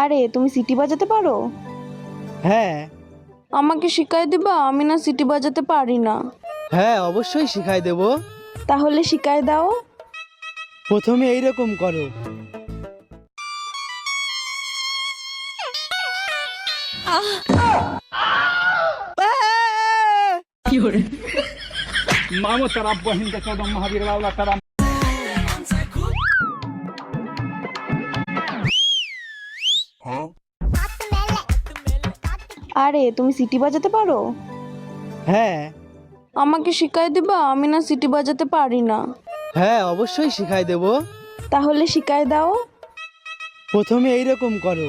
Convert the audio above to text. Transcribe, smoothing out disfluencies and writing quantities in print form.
আরে তুমি সিটি বাজাতে পারো? হ্যাঁ। আমাকে শিখাই দিবা? আমি না সিটি বাজাতে পারি না। হ্যাঁ, অবশ্যই শিখাই দেব। তাহলে শিখাই দাও। প্রথমে এইরকম করো। मामो तरफ बहिन के चौदह महावीर वाला तरफ আরে তুমি সিটি বাজাতে পারো? হ্যাঁ। আমাকে শিখাই দিবা? আমি না সিটি বাজাতে পারি না। হ্যাঁ, অবশ্যই শিখাই দেব। তাহলে শিখাই দাও। প্রথমে এইরকম করো।